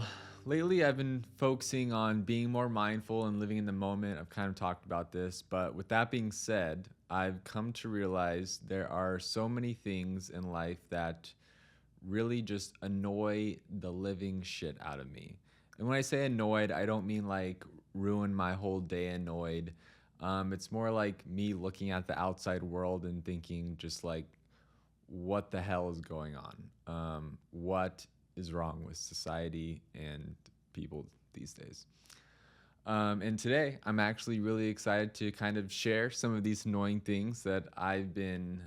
Well, lately I've been focusing on being more mindful and living in the moment. I've kind of talked about this, but with that being said, I've come to realize there are so many things in life that really just annoy the living shit out of me. And when I say annoyed, I don't mean like ruin my whole day annoyed. It's more like me looking at the outside world and thinking just like, what the hell is going on? What is wrong with society and people these days? And today, I'm actually really excited to kind of share some of these annoying things that I've been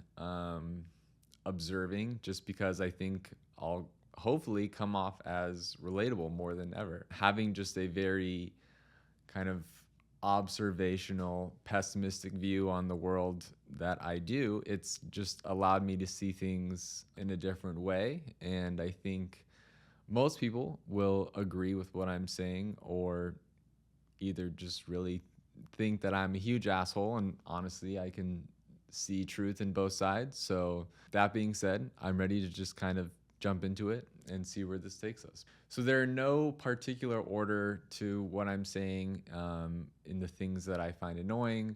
observing just because I think I'll hopefully come off as relatable more than ever. Having just a very kind of observational, pessimistic view on the world that I do, it's just allowed me to see things in a different way. And I think most people will agree with what I'm saying or either just really think that I'm a huge asshole. And honestly, I can see truth in both sides. So, that being said, I'm ready to just kind of jump into it and see where this takes us. So, there are no particular order to what I'm saying in the things that I find annoying.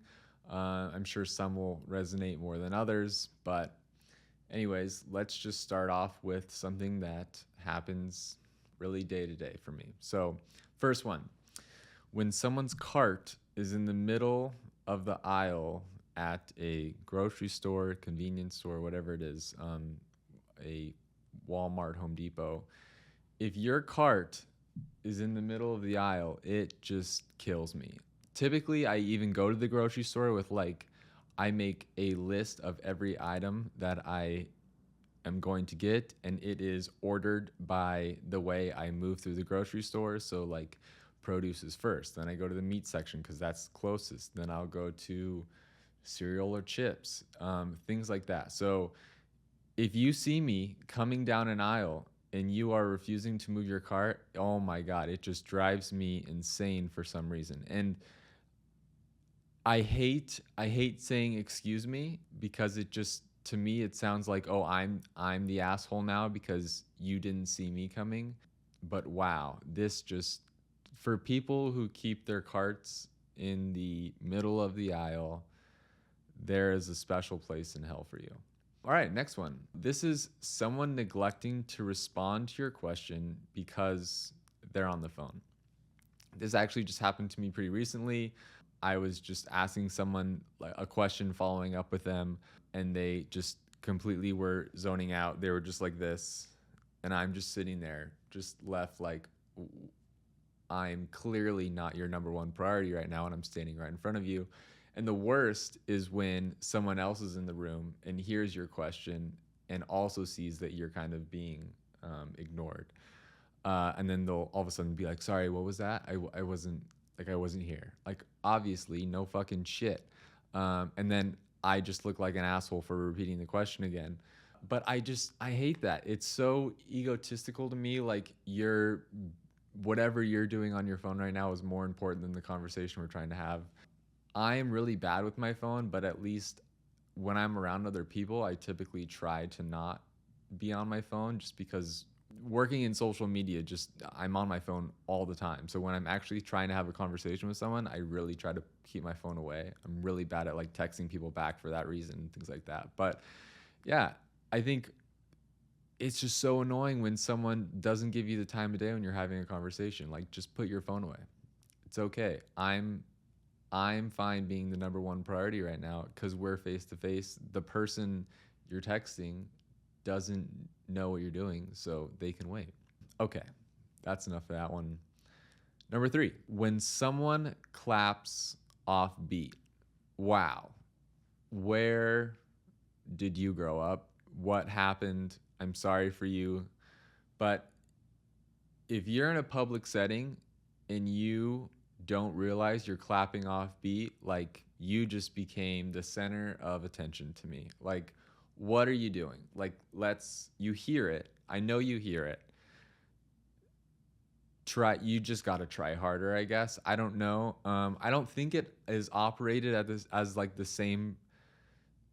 I'm sure some will resonate more than others, but anyways, let's just start off with something that happens really day to day for me. So, first one, when someone's cart is in the middle of the aisle at a grocery store, convenience store, whatever it is, a Walmart, Home Depot, if your cart is in the middle of the aisle, it just kills me. Typically, I even go to the grocery store with like, I make a list of every item that I am going to get, and it is ordered by the way I move through the grocery store. So, like, produce is first. Then I go to the meat section because that's closest. Then I'll go to cereal or chips, things like that. So, if you see me coming down an aisle and you are refusing to move your cart, oh my God, it just drives me insane for some reason. And I hate saying excuse me because it just to me it sounds like, oh, I'm the asshole now because you didn't see me coming. But wow, this just for people who keep their carts in the middle of the aisle, there is a special place in hell for you. All right, next one. This is someone neglecting to respond to your question because they're on the phone. This actually just happened to me pretty recently. I was just asking someone like a question, following up with them, and they just completely were zoning out. They were just like this, and I'm just sitting there, just left like, I'm clearly not your number one priority right now, and I'm standing right in front of you. And the worst is when someone else is in the room and hears your question and also sees that you're kind of being ignored. And then they'll all of a sudden be like, sorry, what was that? I wasn't I wasn't here. Like, obviously, no fucking shit. And then I just look like an asshole for repeating the question again. But I hate that. It's so egotistical to me. Like, whatever you're doing on your phone right now is more important than the conversation we're trying to have. I am really bad with my phone, but at least when I'm around other people, I typically try to not be on my phone just because working in social media, just I'm on my phone all the time. So when I'm actually trying to have a conversation with someone, I really try to keep my phone away. I'm really bad at like texting people back for that reason and things like that. But yeah, I think it's just so annoying when someone doesn't give you the time of day when you're having a conversation. Like, just put your phone away. It's okay. I'm fine being the number one priority right now because we're face to face. The person you're texting doesn't know what you're doing, so they can wait. Okay, that's enough of that one. Number 3, when someone claps off beat. Wow. Where did you grow up? What happened? I'm sorry for you. But if you're in a public setting and you don't realize you're clapping off beat, like, you just became the center of attention to me. Like, what are you doing? Like, you hear it. I know you hear it. You just got to try harder, I guess. I don't know. I don't think it is operated as like the same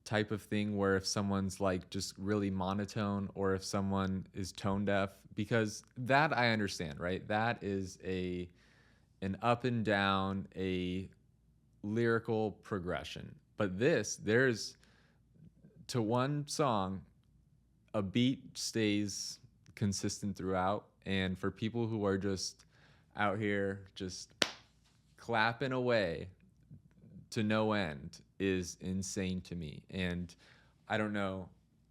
type of thing where if someone's like just really monotone or if someone is tone deaf, because that I understand, right? That is a an up and down, a lyrical progression. But this, there's to one song, a beat stays consistent throughout. And for people who are just out here just clapping away to no end is insane to me. And I don't know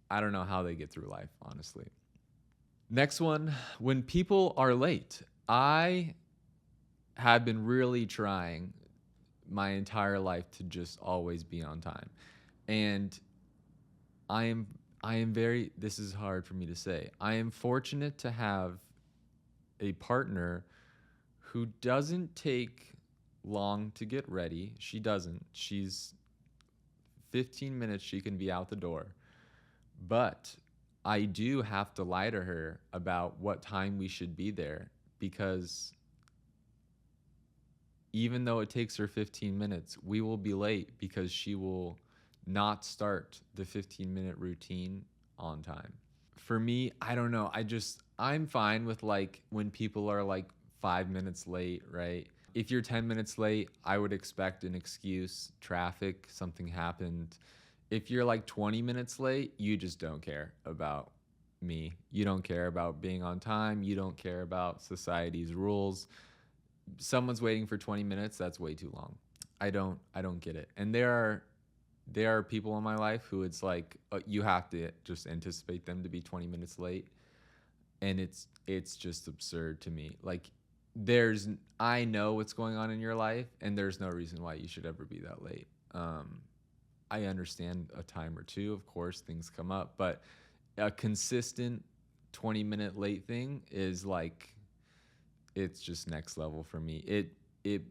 I don't know how they get through life, honestly. Next one, when people are late. I have been really trying my entire life to just always be on time. And I am I am very this is hard for me to say. I am fortunate to have a partner who doesn't take long to get ready. She doesn't. She's 15 minutes she can be out the door. But I do have to lie to her about what time we should be there because even though it takes her 15 minutes, we will be late because she will not start the 15-minute routine on time. For me, I don't know. I'm fine with like when people are like 5 minutes late, right? If you're 10 minutes late, I would expect an excuse, traffic, something happened. If you're like 20 minutes late, you just don't care about me. You don't care about being on time. You don't care about society's rules. Someone's waiting for 20 minutes, that's way too long. I don't get it. And there are people in my life who it's like you have to just anticipate them to be 20 minutes late, and it's just absurd to me. Like there's I know what's going on in your life, and there's no reason why you should ever be that late. I understand a time or two, of course, things come up, but a consistent 20-minute late thing is like it's just next level for me. It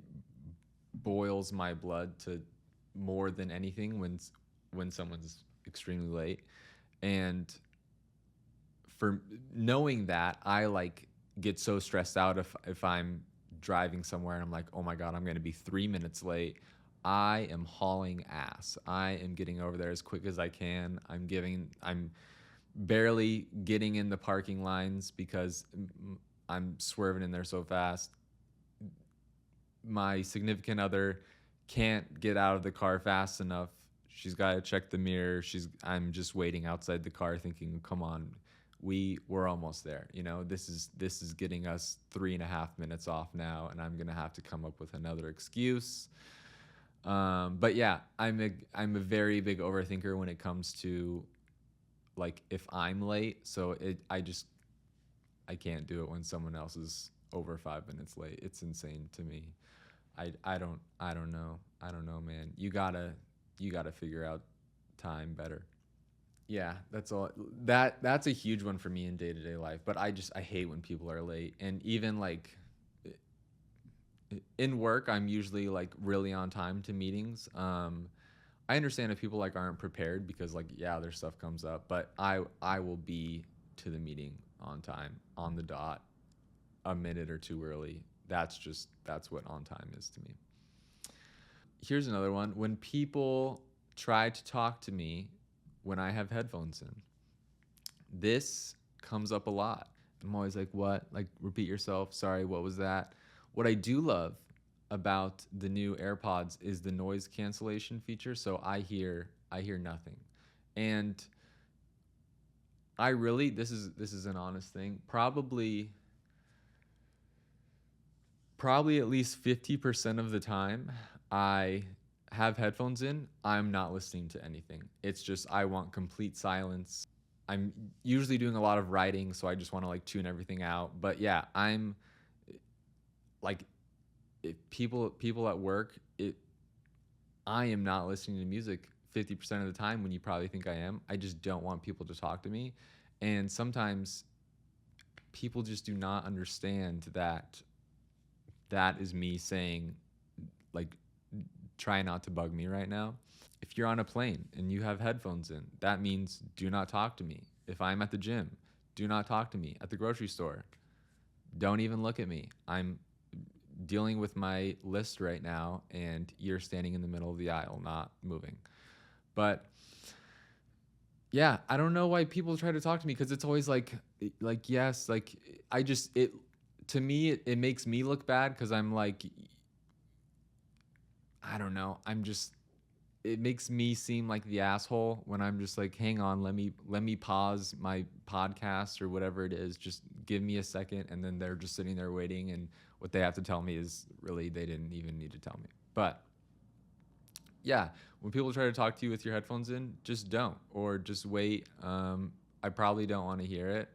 boils my blood to more than anything when someone's extremely late. And for knowing that, I like get so stressed out if I'm driving somewhere and I'm like, oh my god, I'm going to be 3 minutes late. I am hauling ass. I am getting over there as quick as I can. I'm barely getting in the parking lines because I'm swerving in there so fast. My significant other can't get out of the car fast enough. She's got to check the mirror. I'm just waiting outside the car thinking, come on, we're almost there. You know, this is getting us 3.5 minutes off now, and I'm gonna have to come up with another excuse. But yeah, I'm a very big overthinker when it comes to like if I'm late. So I can't do it when someone else is over 5 minutes late. It's insane to me. I don't know. I don't know, man. You gotta figure out time better. Yeah, that's all. That's a huge one for me in day to day life. But I hate when people are late, and even like in work, I'm usually like really on time to meetings. I understand if people like aren't prepared because like yeah, their stuff comes up, but I will be to the meeting on time, on the dot, a minute or two early. That's what on time is to me. Here's another one. When people try to talk to me when I have headphones in, this comes up a lot. I'm always like, what? Like, repeat yourself. Sorry, what was that? What I do love about the new AirPods is the noise cancellation feature. So I hear nothing. And I really this is an honest thing. Probably at least 50% of the time I have headphones in, I'm not listening to anything. It's just I want complete silence. I'm usually doing a lot of writing, so I just want to like tune everything out. But yeah, I'm like people at work, I am not listening to music 50% of the time when you probably think I am. I just don't want people to talk to me. And sometimes people just do not understand that that is me saying like try not to bug me right now. If you're on a plane and you have headphones in, that means do not talk to me. If I'm at the gym, do not talk to me. At the grocery store, don't even look at me. I'm dealing with my list right now and you're standing in the middle of the aisle not moving. But Yeah, I don't know why people try to talk to me, because it's always like yes, like I just it to me it makes me look bad, because I'm like, I don't know, I'm just, it makes me seem like the asshole when I'm just like, hang on, let me pause my podcast or whatever it is, just give me a second, and then they're just sitting there waiting, and what they have to tell me is really, they didn't even need to tell me. But yeah, when people try to talk to you with your headphones in, just don't, or just wait. I probably don't want to hear it.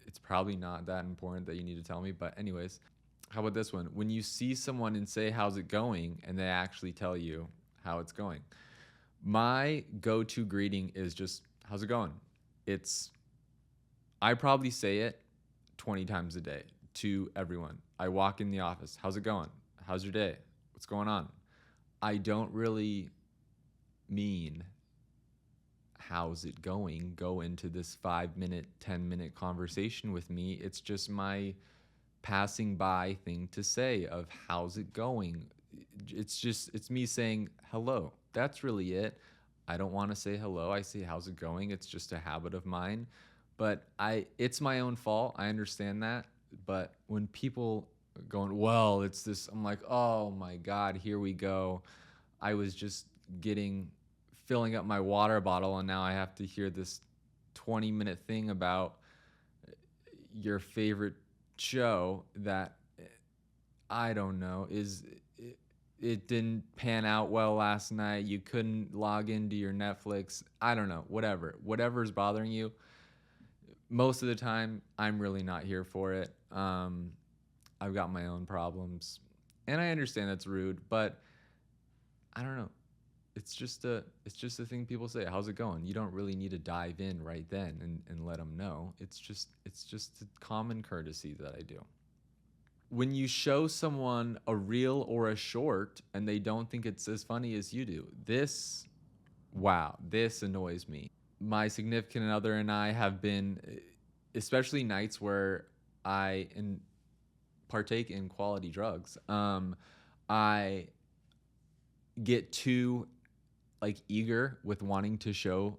It's probably not that important that you need to tell me. But anyways, how about this one? When you see someone and say, "How's it going?" and they actually tell you how it's going, my go-to greeting is just, "How's it going?" It's, I probably say it 20 times a day to everyone. I walk in the office, "How's it going? How's your day? What's going on?" I don't really mean, "How's it going?" Go into this 5 minute, 10-minute conversation with me. It's just my passing by thing to say of, "How's it going?" It's me saying hello. That's really it. I don't want to say hello. I say, "How's it going?" It's just a habit of mine. But it's my own fault. I understand that. But when people are going, "Well, it's this," I'm like, oh my God, here we go. I was just getting filling up my water bottle, and now I have to hear this 20-minute thing about your favorite show that, I don't know, it didn't pan out well last night. You couldn't log into your Netflix. I don't know, whatever's bothering you. Most of the time, I'm really not here for it. I've got my own problems, and I understand that's rude, but I don't know. It's just a thing people say. "How's it going?" You don't really need to dive in right then and let them know. It's just a common courtesy that I do. When you show someone a reel or a short and they don't think it's as funny as you do, this annoys me. My significant other and I have been, especially nights where partake in quality drugs. I get too like eager with wanting to show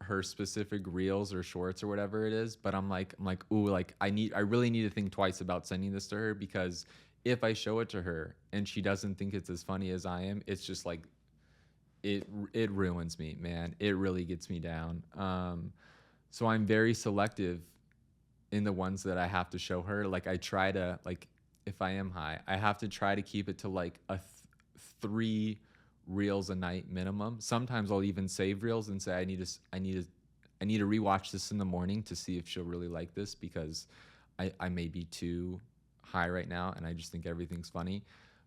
her specific reels or shorts or whatever it is, but I'm like, ooh, like I really need to think twice about sending this to her, because if I show it to her and she doesn't think it's as funny as I am, it's just like, it ruins me, man. It really gets me down. So I'm very selective in the ones that I have to show her. Like I try to, like, if I am high, I have to try to keep it to like three reels a night minimum. Sometimes I'll even save reels and say, I need to rewatch this in the morning to see if she'll really like this, because I may be too high right now and I just think everything's funny.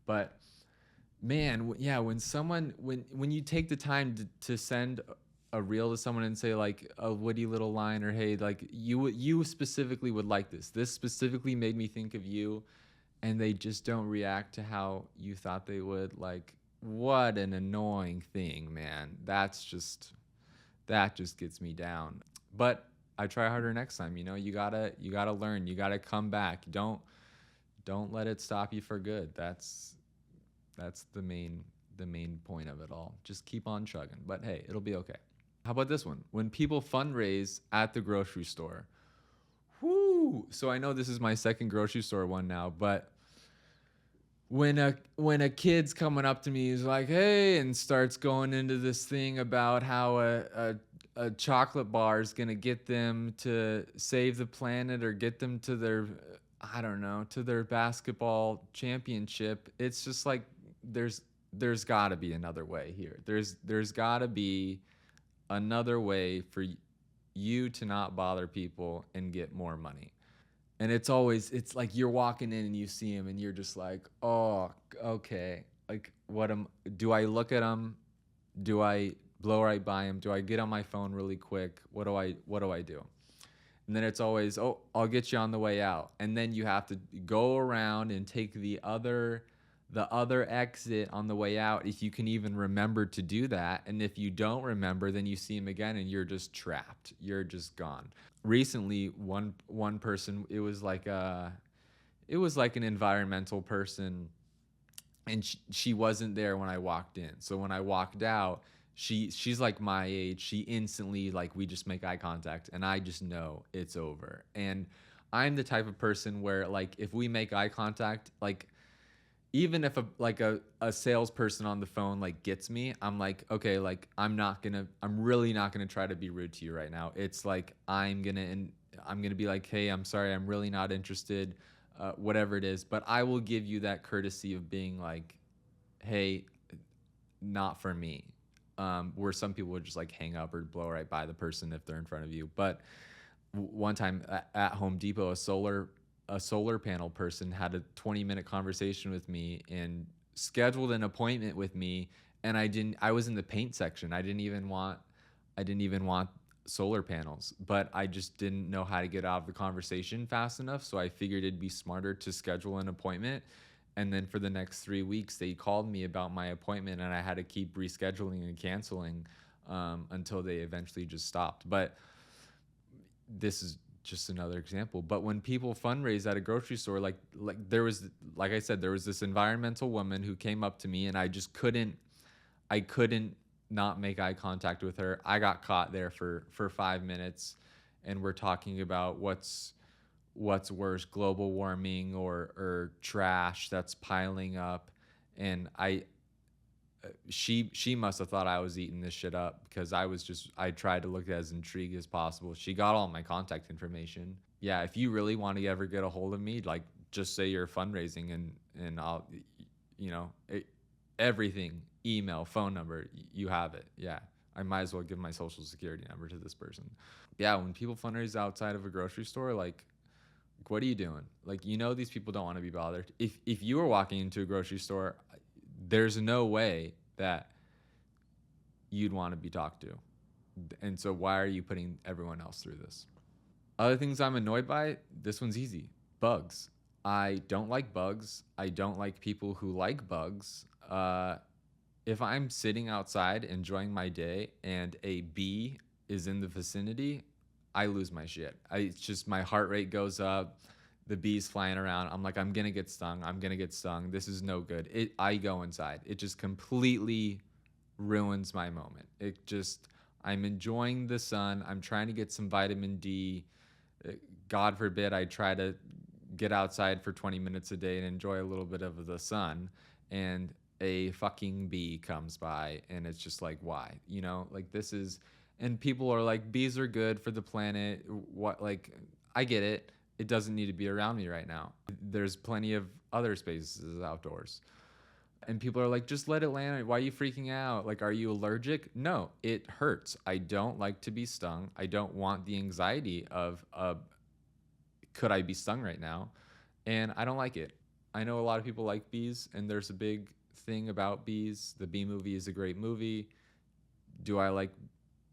But man, yeah, when you take the time to send a reel to someone and say like a witty little line, or hey, like you specifically would like this specifically made me think of you, and they just don't react to how you thought they would, like, what an annoying thing, man. That just gets me down. But I try harder next time. You gotta learn. You gotta come back. Don't let it stop you for good. That's the main point of it all. Just keep on chugging. But hey, it'll be okay. How about this one? When people fundraise at the grocery store. Whoo! So I know this is my second grocery store one now, but when a kid's coming up to me, he's like, "Hey," and starts going into this thing about how a chocolate bar is gonna get them to save the planet or get them to their, I don't know, to their basketball championship. It's just like, there's got to be another way here. There's got to be another way for you to not bother people and get more money. And it's like you're walking in and you see him and you're just like, oh, okay. Like, do I look at him? Do I blow right by him? Do I get on my phone really quick? What do I do? And then it's always, "Oh, I'll get you on the way out." And then you have to go around and take the other exit on the way out, if you can even remember to do that. And if you don't remember, then you see him again and you're just trapped. You're just gone. Recently, one person, it was like an environmental person, and she wasn't there when I walked in. So when I walked out, she's like my age. She instantly, like, we just make eye contact and I just know it's over. And I'm the type of person where, like, if we make eye contact, like, even if a salesperson on the phone like gets me, I'm like, okay, like, I'm really not gonna try to be rude to you right now. It's like I'm gonna be like, hey, I'm sorry, I'm really not interested, whatever it is. But I will give you that courtesy of being like, hey, not for me. Where some people would just like hang up or blow right by the person if they're in front of you. But one time at Home Depot, a solar panel person had a 20-minute conversation with me and scheduled an appointment with me, and I was in the paint section. I didn't even want solar panels, but I just didn't know how to get out of the conversation fast enough, so I figured it'd be smarter to schedule an appointment. And then for the next 3 weeks, they called me about my appointment, and I had to keep rescheduling and canceling, until they eventually just stopped. But this is just another example. But when people fundraise at a grocery store, like there was, like I said, there was this environmental woman who came up to me, and I couldn't not make eye contact with her. I got caught there for 5 minutes, and we're talking about what's worse, global warming or trash that's piling up. And she must have thought I was eating this shit up, because I tried to look as intrigued as possible. She got all my contact information. Yeah, if you really want to ever get a hold of me, like, just say you're fundraising, and I'll, you know, everything, email, phone number, you have it. Yeah, I might as well give my social security number to this person. Yeah, when people fundraise outside of a grocery store, like, what are you doing? Like, these people don't want to be bothered. If you were walking into a grocery store, there's no way that you'd want to be talked to. And so why are you putting everyone else through this? Other things I'm annoyed by, this one's easy. Bugs. I don't like bugs. I don't like people who like bugs. If I'm sitting outside enjoying my day and a bee is in the vicinity, I lose my shit. It's just my heart rate goes up. The bees flying around. I'm like, I'm gonna get stung. I'm gonna get stung. This is no good. I go inside. It just completely ruins my moment. I'm enjoying the sun. I'm trying to get some vitamin D. God forbid I try to get outside for 20 minutes a day and enjoy a little bit of the sun, and a fucking bee comes by, and it's just like, why? Like, this is, and people are like, bees are good for the planet. What, like, I get it. It doesn't need to be around me right now. There's plenty of other spaces outdoors. And people are like, just let it land. Why are you freaking out? Like, are you allergic? No, it hurts. I don't like to be stung. I don't want the anxiety of, could I be stung right now? And I don't like it. I know a lot of people like bees, and there's a big thing about bees. The Bee Movie is a great movie. Do I like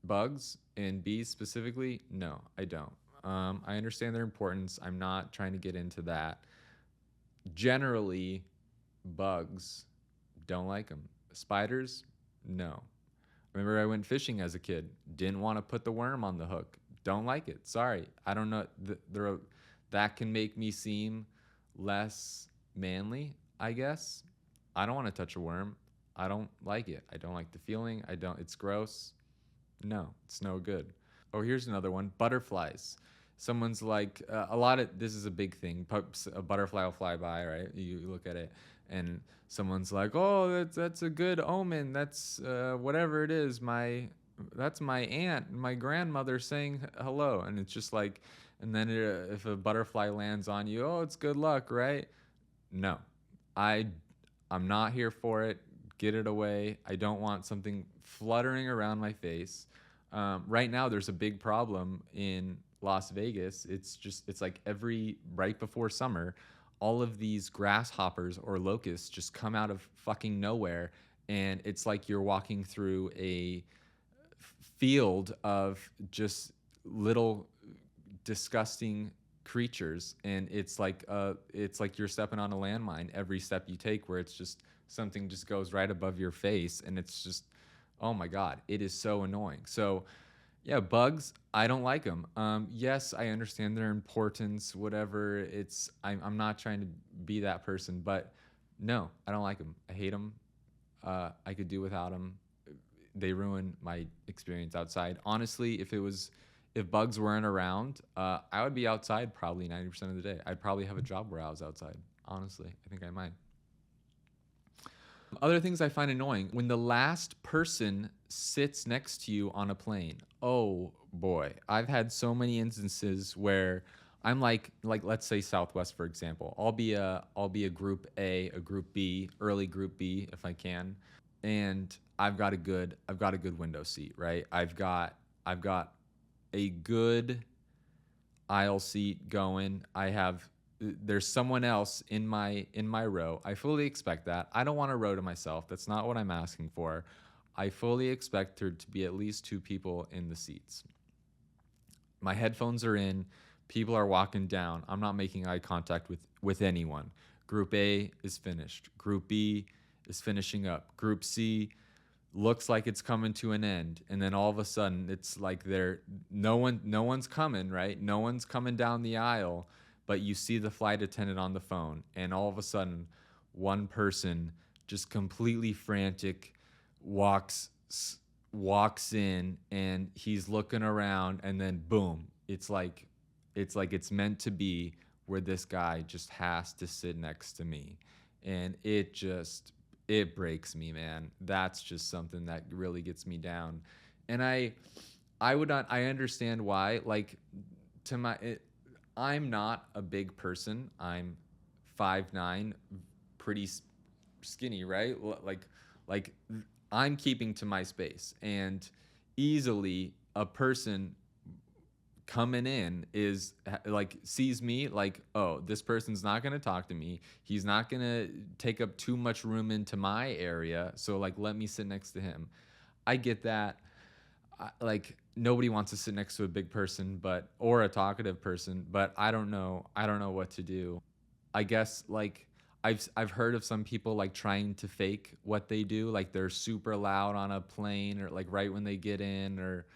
bugs and bees specifically? No, I don't. I understand their importance. I'm not trying to get into that. Generally, bugs, don't like them. Spiders, no. Remember, I went fishing as a kid. Didn't want to put the worm on the hook. Don't like it. Sorry. I don't know. That can make me seem less manly, I guess. I don't want to touch a worm. I don't like it. I don't like the feeling. It's gross. No, it's no good. Oh, here's another one. Butterflies. Someone's like, this is a big thing. A butterfly will fly by, right? You look at it, and someone's like, oh, that's a good omen. That's whatever it is. That's my aunt, my grandmother saying hello. And it's just like, and then if a butterfly lands on you, oh, it's good luck, right? No, I I'm not here for it. Get it away. I don't want something fluttering around my face. Right now, there's a big problem in Las Vegas. It's like right before summer, all of these grasshoppers or locusts just come out of fucking nowhere. And it's like you're walking through a field of just little disgusting creatures, and it's like you're stepping on a landmine every step you take, where it's just something just goes right above your face, and it's just, oh my god, it is so annoying. So yeah, bugs, I don't like them. Yes, I understand their importance, whatever. I'm not trying to be that person, but no, I don't like them. I hate them. I could do without them. they ruin my experience outside. Honestly, if bugs weren't around, I would be outside probably 90% of the day. I'd probably have a job where I was outside. Honestly, I think I might. Other things I find annoying when the last person sits next to you on a plane. Oh boy, I've had so many instances where I'm like let's say Southwest for example. I'll be a group A, a group B, early group B if I can, and I've got a good window seat, right? I've got a good aisle seat going. There's someone else in my row. I fully expect that. I don't want a row to myself. That's not what I'm asking for. I fully expect there to be at least two people in the seats. My headphones are in. People are walking down. I'm not making eye contact with anyone. Group A is finished. Group B is finishing up. Group C looks like it's coming to an end, and then all of a sudden it's like no one's coming, right? No one's coming down the aisle, but you see the flight attendant on the phone, and all of a sudden one person just completely frantic walks walks in, and he's looking around, and then boom, it's meant to be, where this guy just has to sit next to me, and it breaks me, man. That's just something that really gets me down. And I would not I understand why. Like, I'm not a big person. I'm 5'9", pretty skinny, right? Like I'm keeping to my space, and easily a person coming in is like sees me like, oh, this person's not going to talk to me, he's not going to take up too much room into my area, so like let me sit next to him. I get that. Like, nobody wants to sit next to a big person, but or a talkative person, but I don't know what to do. I guess, like, I've heard of some people like trying to fake what they do, like they're super loud on a plane, or like right when they get in, or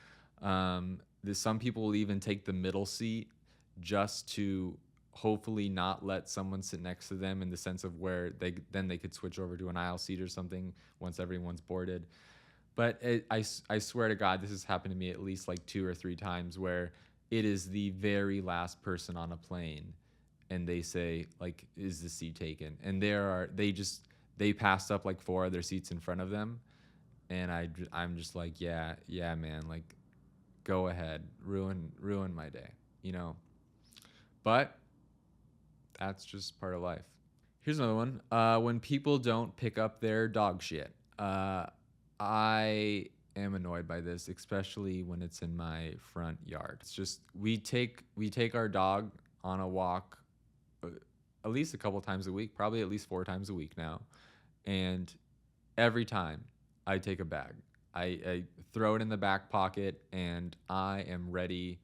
there's some people will even take the middle seat just to hopefully not let someone sit next to them, in the sense of where they could switch over to an aisle seat or something once everyone's boarded. But I swear to God, this has happened to me at least like two or three times, where it is the very last person on a plane, and they say like, "Is the seat taken?" And they passed up like four other seats in front of them, and I'm just like, yeah, yeah, man, like, go ahead, ruin my day, you know. But that's just part of life. Here's another one. When people don't pick up their dog shit. I am annoyed by this, especially when it's in my front yard. It's just we take our dog on a walk, uh, at least a couple times a week, probably at least 4 times a week now, and every time I take a bag, I throw it in the back pocket, and I am ready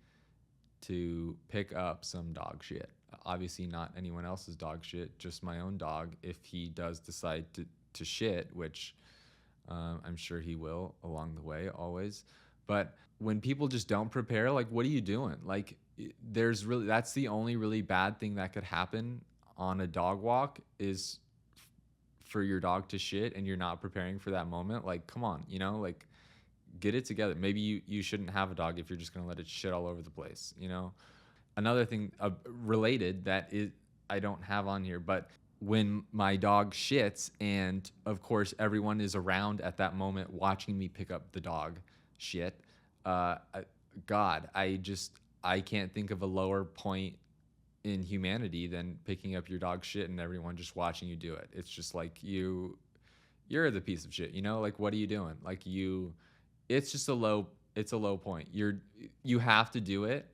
to pick up some dog shit. Obviously, not anyone else's dog shit, just my own dog. If he does decide to shit, which I'm sure he will along the way, always. But when people just don't prepare, like, what are you doing? Like, that's the only really bad thing that could happen on a dog walk, is for your dog to shit, and you're not preparing for that moment. Like, come on, like, get it together. Maybe you shouldn't have a dog if you're just gonna let it shit all over the place. Another thing, related, that is I don't have on here, but when my dog shits, and of course everyone is around at that moment watching me pick up the dog shit, God, I can't think of a lower point in humanity than picking up your dog shit and everyone just watching you do it. It's just like, you're the piece of shit. Like, what are you doing? Like, it's a low point. You have to do it.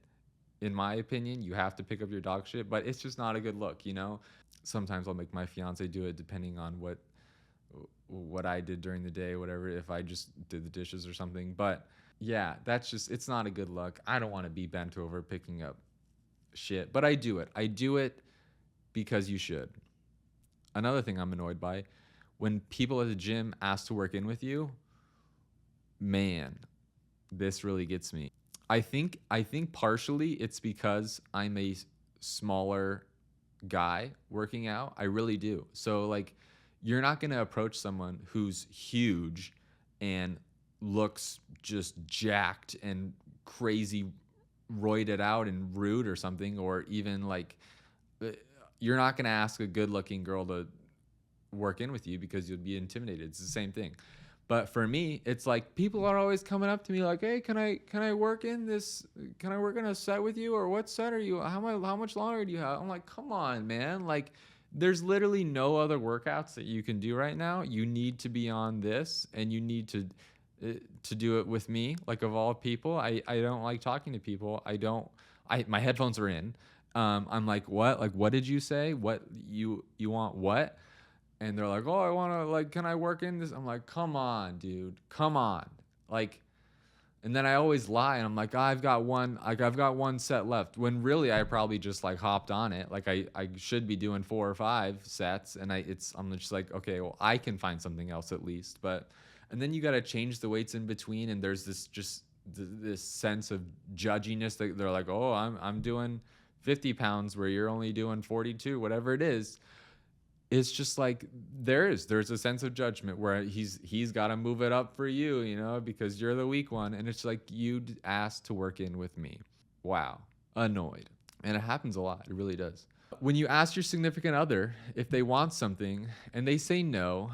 In my opinion, you have to pick up your dog shit, but it's just not a good look. Sometimes I'll make my fiance do it, depending on what I did during the day, whatever, if I just did the dishes or something. But yeah, it's not a good look. I don't want to be bent over picking up shit, but I do it. I do it because you should. Another thing I'm annoyed by, when people at the gym ask to work in with you, man, this really gets me. I think partially it's because I'm a smaller guy working out. I really do. So, like, you're not going to approach someone who's huge and looks just jacked and crazy roided out and rude or something, or even like you're not going to ask a good looking girl to work in with you because you'll be intimidated. It's the same thing. But for me, it's like people are always coming up to me like, "Hey, can I work in this? Can I work in a set with you? Or what set are you? How much longer do you have?" I'm like, "Come on, man! Like, there's literally no other workouts that you can do right now. You need to be on this, and you need to do it with me. Like, of all people, I don't like talking to people. I don't. My headphones are in. I'm like, what? Like, what did you say? What you want? What?" And they're like, "Oh, I want to, like, can I work in this?" I'm like, "Come on, dude, come on." Like, and then I always lie and I'm like, I've got one set left, when really I probably just like hopped on it. Like, I should be doing 4 or 5 sets, and I'm just like, okay, well, I can find something else at least. But and then you got to change the weights in between, and there's this sense of judginess that they're like, "Oh, I'm doing 50 pounds where you're only doing 42, whatever it is." It's just like there's a sense of judgment where he's got to move it up for you, because you're the weak one, and it's like you asked to work in with me. Wow, annoyed. And it happens a lot. It really does. When you ask your significant other if they want something and they say no,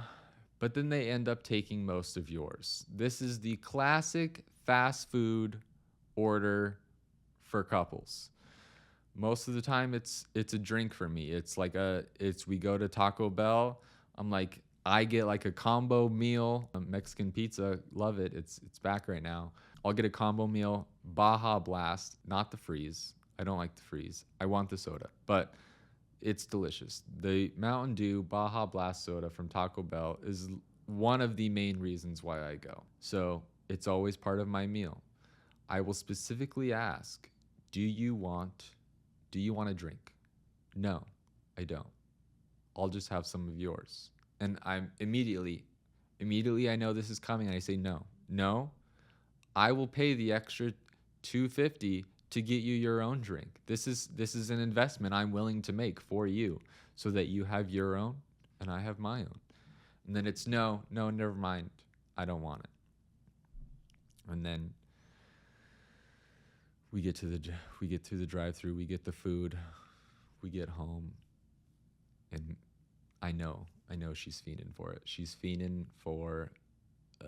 but then they end up taking most of yours. This is the classic fast food order for couples. Most of the time it's a drink for me. We go to Taco Bell. I'm like, I get like a combo meal, Mexican pizza, love it. It's back right now. I'll get a combo meal, Baja Blast, not the freeze. I don't like the freeze. I want the soda, but it's delicious. The Mountain Dew Baja Blast soda from Taco Bell is one of the main reasons why I go. So it's always part of my meal. I will specifically ask, do you want a drink? No, I don't. I'll just have some of yours. And I'm immediately I know this is coming, and I say no. No, I will pay the extra $2.50 to get you your own drink. This is an investment I'm willing to make for you so that you have your own and I have my own. And then it's no, never mind. I don't want it. And then we get through the drive-through, we get the food, we get home, and I know she's fiending for it. She's fiending for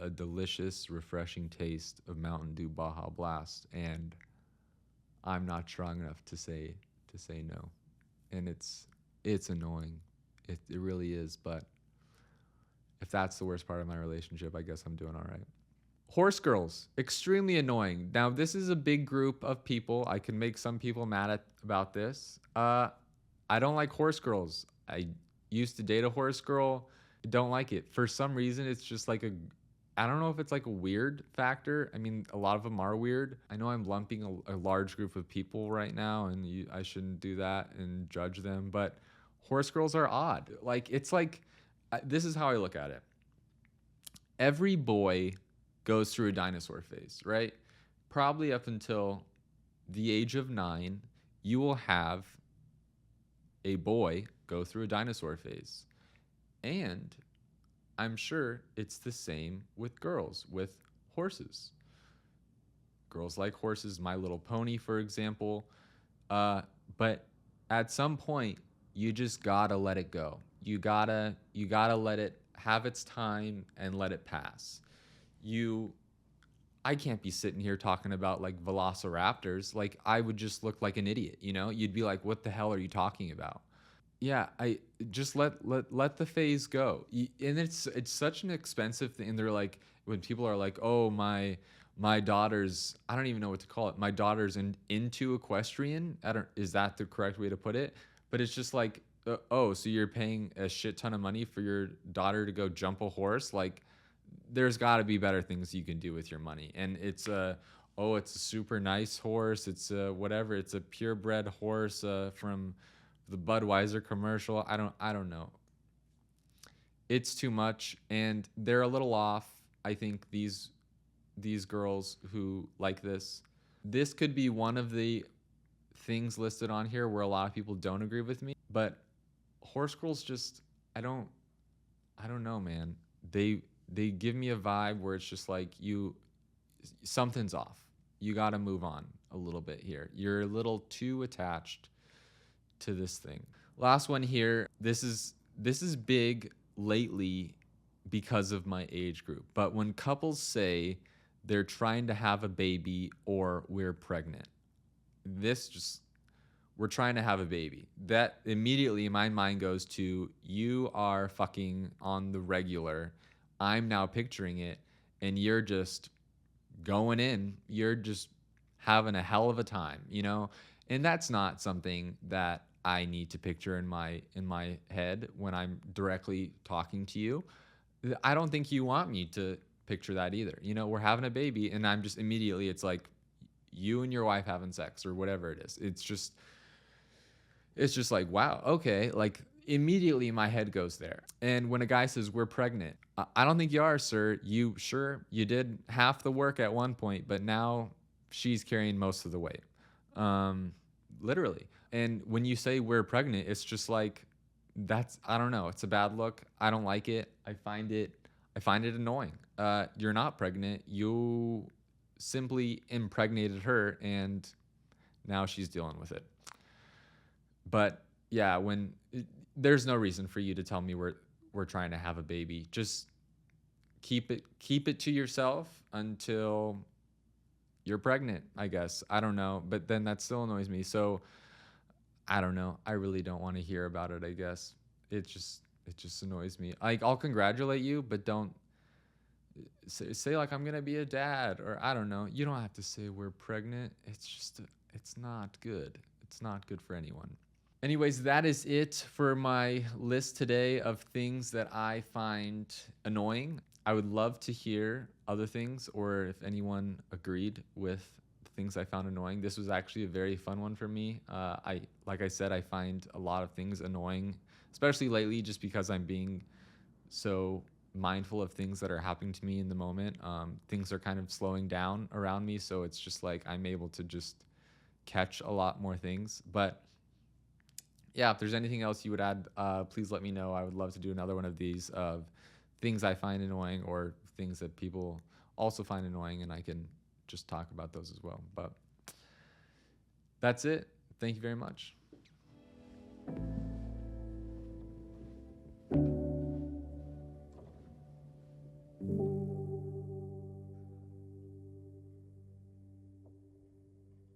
a delicious, refreshing taste of Mountain Dew Baja Blast, and I'm not strong enough to say no. And it's annoying. It really is, but if that's the worst part of my relationship, I guess I'm doing all right. Horse girls, extremely annoying. Now, this is a big group of people. I can make some people mad about this. I don't like horse girls. I used to date a horse girl. Don't like it. For some reason, it's just like I don't know if it's like a weird factor. I mean, a lot of them are weird. I know I'm lumping a large group of people right now, and I shouldn't do that and judge them, but horse girls are odd. Like, it's like, this is how I look at it. Every boy goes through a dinosaur phase, right? Probably up until the age of 9, you will have a boy go through a dinosaur phase. And I'm sure it's the same with girls, with horses. Girls like horses, My Little Pony, for example. But at some point, you just gotta let it go. You gotta let it have its time and let it pass. I can't be sitting here talking about like velociraptors. Like, I would just look like an idiot, You'd be like, what the hell are you talking about? Yeah, I just let the phase go. And it's such an expensive thing. And they're like, when people are like, "Oh, my daughter's," I don't even know what to call it. My daughter's into equestrian. Is that the correct way to put it? But it's just like, oh, so you're paying a shit ton of money for your daughter to go jump a horse? Like, there's got to be better things you can do with your money. And it's it's a super nice horse. It's whatever. It's a purebred horse from the Budweiser commercial. I don't know. It's too much, and they're a little off. I think these girls who like this could be one of the things listed on here where a lot of people don't agree with me. But horse girls just I don't know, man. they give me a vibe where it's just like something's off. You got to move on a little bit here. You're a little too attached to this thing. Last one here. This is big lately because of my age group. But when couples say they're trying to have a baby or we're pregnant, this just we're trying to have a baby. That immediately my mind goes to you are fucking on the regular. I'm now picturing it and you're just going in. You're just having a hell of a time, you know? And that's not something that I need to picture in my head when I'm directly talking to you. I don't think you want me to picture that either. You know, we're having a baby and I'm just immediately it's like you and your wife having sex or whatever it is. It's just like, wow, okay. Like immediately my head goes there. And when a guy says we're pregnant, I don't think you are, sir. You did half the work at one point, but now she's carrying most of the weight. Um, Literally. And when you say we're pregnant, it's just like I don't know. It's a bad look. I don't like it. I find it annoying. You're not pregnant. You simply impregnated her and now she's dealing with it. But yeah, there's no reason for you to tell me we're trying to have a baby. Just keep it to yourself until you're pregnant, I guess. I don't know, but then that still annoys me. So I don't know. I really don't want to hear about it, I guess. It just annoys me. Like I'll congratulate you, but don't say like I'm going to be a dad or I don't know. You don't have to say we're pregnant. It's not good. It's not good for anyone. Anyways, that is it for my list today of things that I find annoying. I would love to hear other things or if anyone agreed with the things I found annoying. This was actually a very fun one for me. Like I said, I find a lot of things annoying, especially lately, just because I'm being so mindful of things that are happening to me in the moment. Things are kind of slowing down around me, so it's just like I'm able to just catch a lot more things. But yeah, if there's anything else you would add, please let me know. I would love to do another one of these of things I find annoying or things that people also find annoying, and I can just talk about those as well. But that's it. Thank you very much.